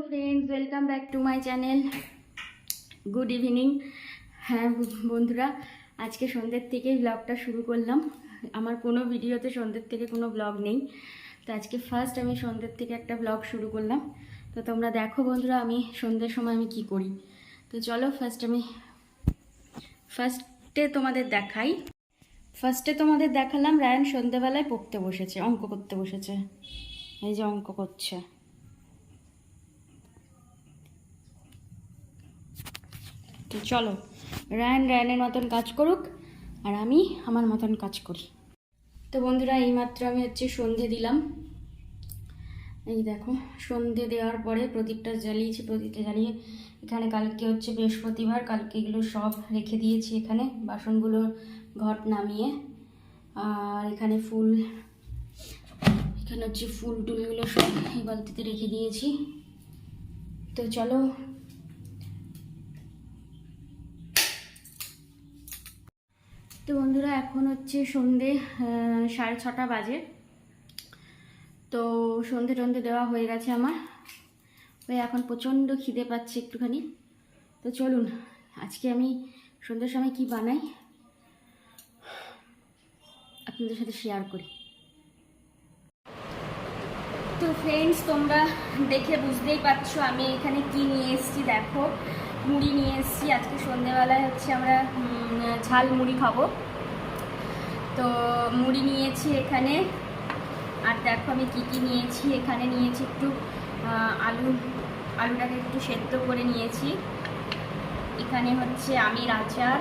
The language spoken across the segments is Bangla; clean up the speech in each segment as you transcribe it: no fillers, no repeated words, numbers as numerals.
Friends, welcome back to my channel. Good evening. হ্যাঁ বন্ধুরা, আজকে সন্ধ্যের থেকেই ব্লগটা শুরু করলাম। আমার কোনো ভিডিওতে সন্ধ্যের থেকে কোনো ব্লগ নেই, তো আজকে ফার্স্ট আমি সন্ধ্যের থেকে একটা ব্লগ শুরু করলাম। তো তোমরা দেখো বন্ধুরা, আমি সন্ধ্যের সময় আমি কি করি। তো চলো ফার্স্টে তোমাদের দেখাই। ফার্স্টে তোমাদের দেখালাম রায়ান সন্ধ্যেবেলায় পড়তে বসেছে, অঙ্ক করতে বসেছে। এই যে অঙ্ক করছে। তো চলো, রায়ানের মতন কাজ করুক আর আমি আমার মতন কাজ করি। তো বন্ধুরা, এইমাত্র আমি সন্ধে দিলাম। এই দেখো, সন্ধে দেওয়ার পরে প্রদীপটা জ্বালিয়েছি। প্রদীপটা জ্বালিয়ে এখানে কালকে বৃহস্পতিবার, কালকে এগুলো সব রেখে দিয়েছি। এখানে বাসনগুলো ঘট নামিয়ে, আর এখানে ফুল টুলগুলো সব এই বালতিতে রেখে দিয়েছি। তো চলো, তো বন্ধুরা এখন সন্ধে 6:30 বাজে। তো সন্ধে দেওয়া হয়ে গেছে আমার। ওই এখন প্রচণ্ড খিদে পাচ্ছে একটুখানি। তো চলুন, আজকে আমি সন্ধ্যের সময় কি বানাই আপনাদের সাথে শেয়ার করি। তো ফ্রেন্ডস, তোমরা দেখে বুঝতেই পারছো আমি এখানে কি নিয়ে এসেছি। দেখো, মুড়ি নিয়ে এসেছি। আজকে সন্ধ্যেবেলায় আমরা ঝাল মুড়ি খাবো। তো মুড়ি নিয়েছি এখানে। আর দেখো আমি কি নিয়েছি। এখানে নিয়েছি একটু আলুটাকে একটু সেদ্ধ করে নিয়েছি। এখানে আমের আচার।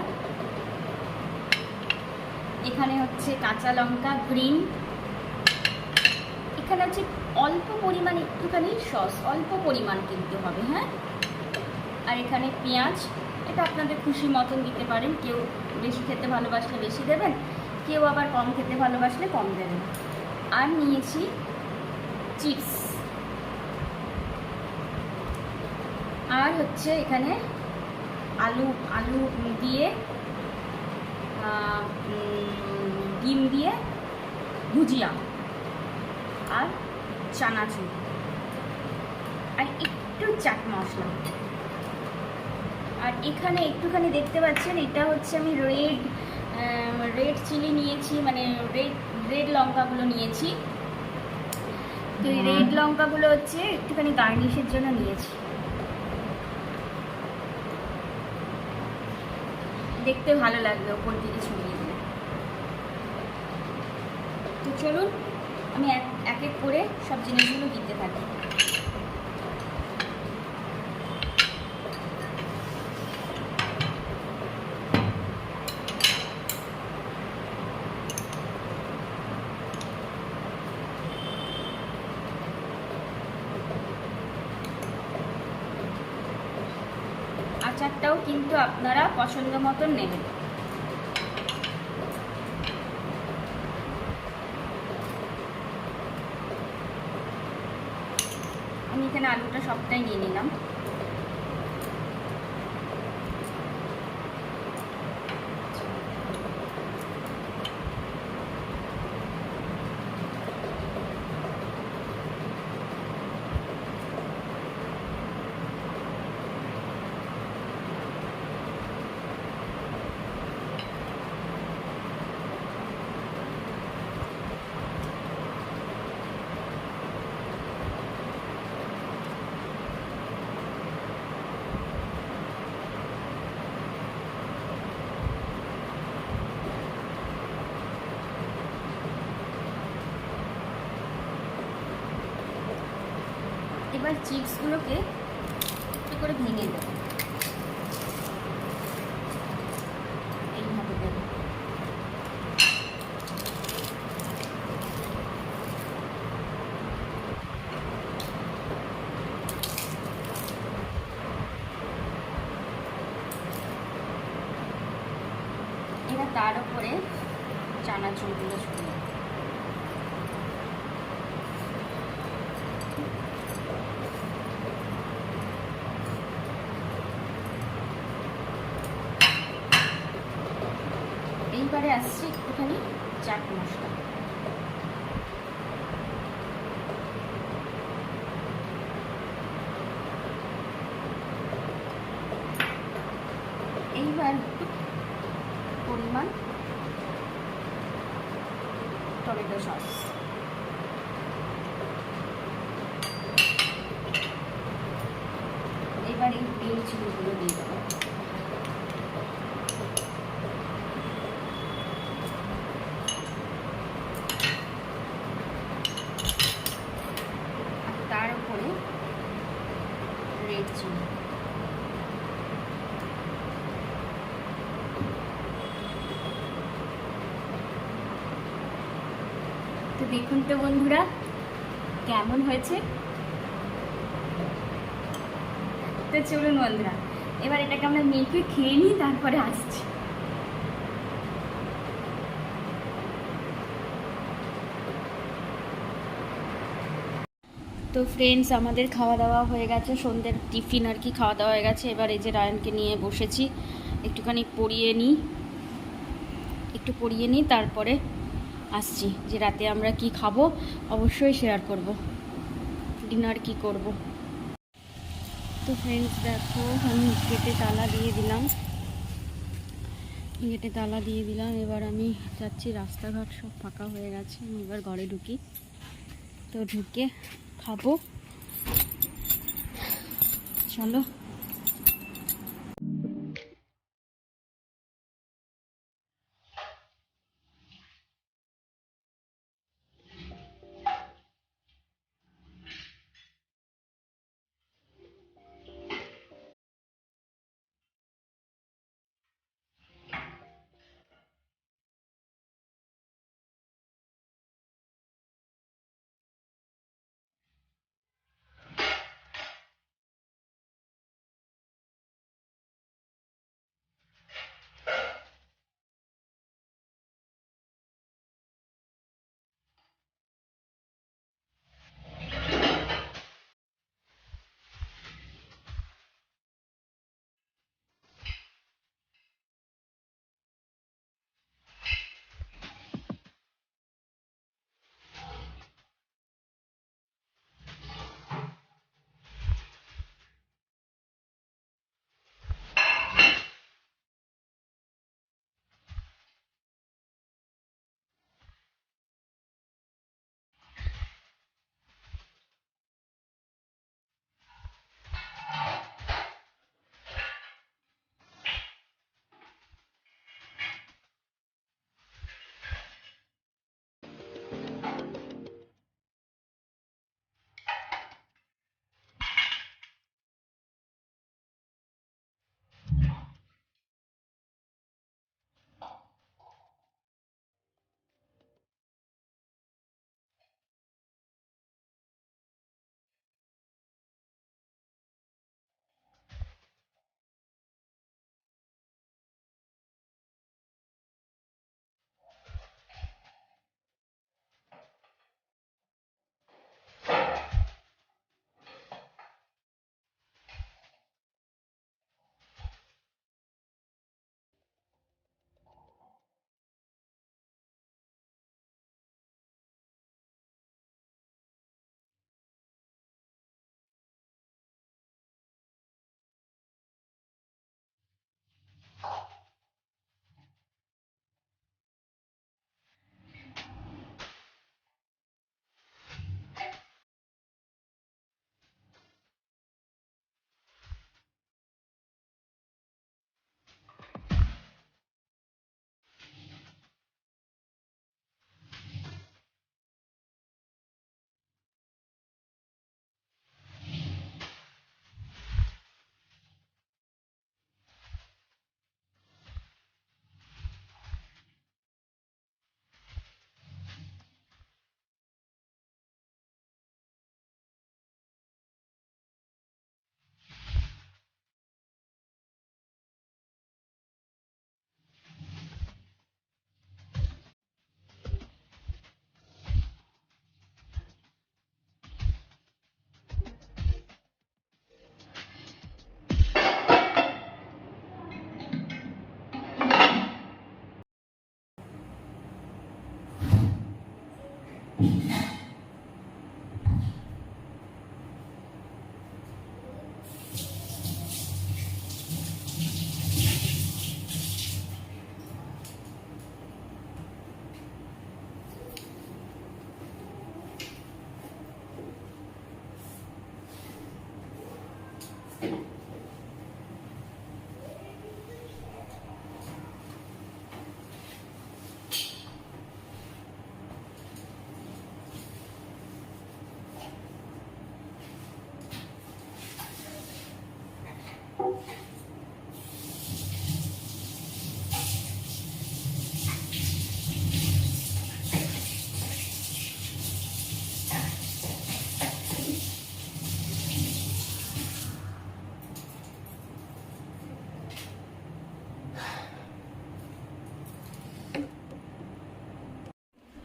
এখানে কাঁচা লঙ্কা গ্রিন। এখানে অল্প পরিমাণ একটুখানি সস, অল্প পরিমাণ কিনতে হবে, হ্যাঁ। আর এখানে পেঁয়াজ, এটা আপনাদের খুশি মতন দিতে পারেন। কেউ বেশি খেতে ভালোবাসলে বেশি দেবেন, কেউ আবার কম খেতে ভালোবাসলে কম দেবেন। আর নিয়েছি চিপস। আর এখানে আলু দিয়ে ডিম দিয়ে ভুজিয়া আর চানাচুর আর একটু চাট মশলা। আর এখানে একটুখানি দেখতে পাচ্ছেন, এটা আমি রেড চিলি নিয়েছি, মানে রেড লঙ্কাগুলো নিয়েছি। তো এই রেড লঙ্কাগুলো একটুখানি গার্নিশের জন্য নিয়েছি, দেখতে ভালো লাগবে ওপর দিকে ছড়িয়ে দিয়ে। তো চলুন, আমি এক এক করে সব জিনিসগুলো দিতে থাকি। আচারটাও কিন্তু আপনারা পছন্দ মতন নেবেন। আমি এখানে আলুটা সবটাই নিয়ে নিলাম। এবার চিপসগুলোকে একটু করে ভেঙে দেব, এইভাবে দেব। এবার তার উপরে চানাচুরগুলো ছড়িয়ে দেব। এইবারে আসছে একটুখানি চাট মশলা। Tomato sauce. এবার এই গ্রিন চিলিগুলো দিয়ে দেবো। তার উপরে রেড চিলি। তো দেখুন তো বন্ধুরা কেমন হয়েছে। তো চলুন বন্ধুরা এবার এটাকে আমরা মেখে খেয়ে নিই, তারপরে আসছি। তো ফ্রেন্ডস আমাদের খাওয়া দাওয়া হয়ে গেছে, সন্ধ্যের টিফিন আর কি খাওয়া দাওয়া হয়ে গেছে। এবার এই যে রায়ানকে নিয়ে বসেছি, একটুখানি পরিয়ে নিই তারপরে আসছি। যে রাতে আমরা কি খাবো অবশ্যই শেয়ার করব, ডিনার কি করব। তো ফ্রেন্ডস দেখো আমি গেটে তালা দিয়ে দিলাম, এবার আমি যাচ্ছি। রাস্তাঘাট সব ফাঁকা হয়ে গেছে, আমি এবার ঘরে ঢুকি। তো ঢুকে খাবো, চলো।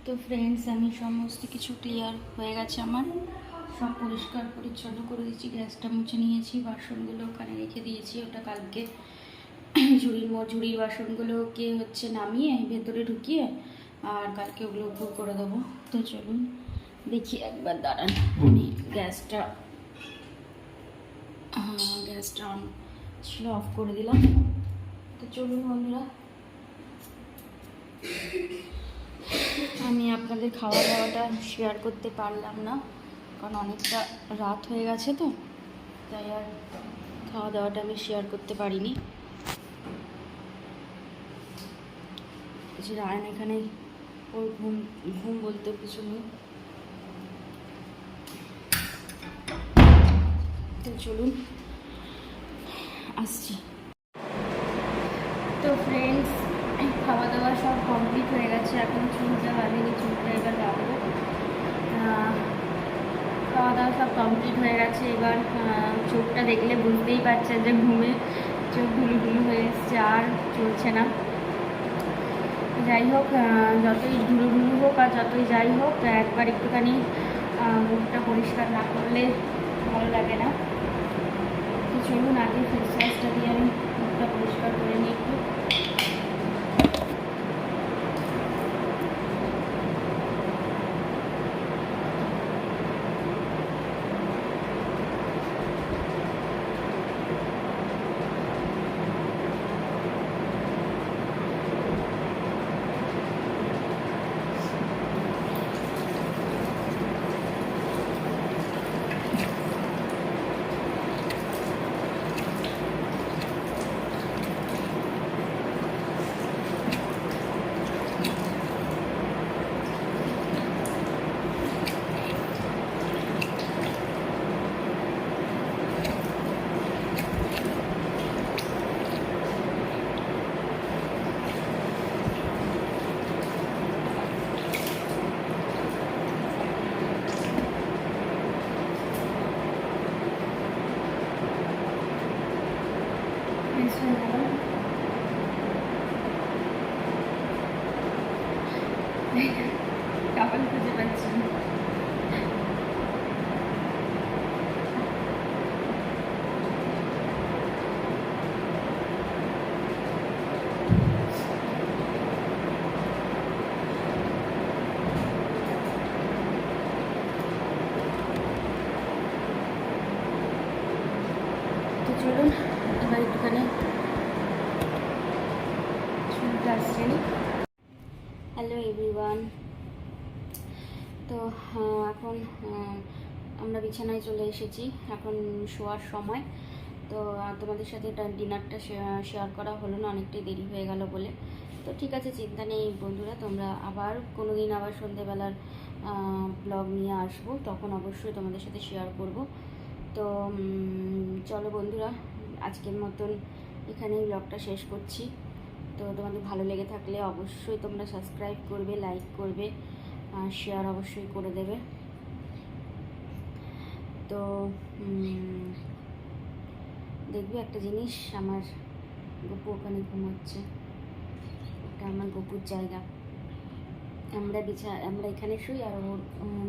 তো ফ্রেন্ডস, আমি সমস্ত কিছু ক্লিয়ার হয়ে গেছে, আমার সব পরিষ্কার পরিচ্ছন্ন করে দিয়েছি, গ্যাসটা মুছে নিয়েছি, বাসনগুলো ওখানে রেখে দিয়েছি। ওটা কালকে ঝুড়ির বাসনগুলোকে হচ্ছে নামিয়ে ভেতরে ঢুকিয়ে আর কালকে ওগুলো উপর করে দেবো। তো চলুন দেখি একবার, দাঁড়ান আমি গ্যাসটা অন ছিল, অফ করে দিলাম। তো চলুন বন্ধুরা, আমি আপনাদের খাওয়া দাওয়াটা শেয়ার করতে পারলাম না, কারণ অনেকটা রাত হয়ে গেছে, তো তাই আর খাওয়া দাওয়াটা আমি শেয়ার করতে পারিনি। রায়ন এখানে, ওর ঘুম বলতে কিছু নেই। তো চলুন আসছি। তো ফ্রেন্ডস, খাওয়া দাওয়া সব কমপ্লিট হয়ে গেছে, এখন চুলটা বাঁধেনি, চুলটা এবার বাঁধবো। খাওয়া দাওয়া সব কমপ্লিট হয়ে গেছে, এবার চোখটা দেখলে বুঝতেই পারছে যে ঘুমে চোখ ঢুলু হয়ে এসছে, আর চলছে না। যাই হোক, যতই ঢুলু হোক আর যতই যাই হোক, একবার একটুখানি মুখটা পরিষ্কার না করলে ভালো লাগে না। তো চলুন আগে ফেস ওয়াশটা দিয়ে আমি মুখটা পরিষ্কার করে নিই একটু। টাওয়াল খুঁজে পাচ্ছি না। তো চলুন এবার একটুখানি চুলটা আসছে। হ্যালো এভরিওয়ান, তো এখন আমরা বিছানায় চলে এসেছি, এখন শোয়ার সময়। তো তোমাদের সাথে এটা ডিনারটা শেয়ার করা হলো না, অনেকটাই দেরি হয়ে গেল বলে। তো ঠিক আছে, চিন্তা নেই বন্ধুরা, তোমরা আবার কোনো দিন আবার সন্ধেবেলার ব্লগ নিয়ে আসবো, তখন অবশ্যই তোমাদের সাথে শেয়ার করব। তো চলো বন্ধুরা, আজকের মতন এখানেই ব্লগটা শেষ করছি। তো তোমাদের ভালো লেগে থাকলে অবশ্যই তোমরা সাবস্ক্রাইব করবে, লাইক করবে, শেয়ার অবশ্যই করে দেবে। তো দেখবে একটা জিনিস, আমার গপু ওখানে ঘুমোচ্ছে, ওটা আমার গপুর জায়গা। আমরা এখানে শুই, আর ওর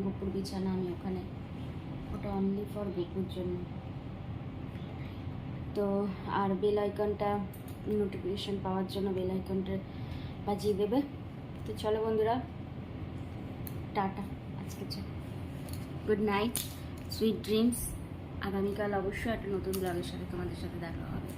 গপুর বিছানা আমি ওখানে, ওটা অনলি ফর গপুর জন্য। তো আর বেল আইকনটা, নোটিফিকেশান পাওয়ার জন্য বেল আইকনটা বাজিয়ে দেবে। তো চলো বন্ধুরা, টাটা, আজকে চলো, গুড নাইট, সুইট ড্রিমস। আগামীকাল অবশ্যই একটা নতুন ব্লগের সাথে তোমাদের সাথে দেখা হবে।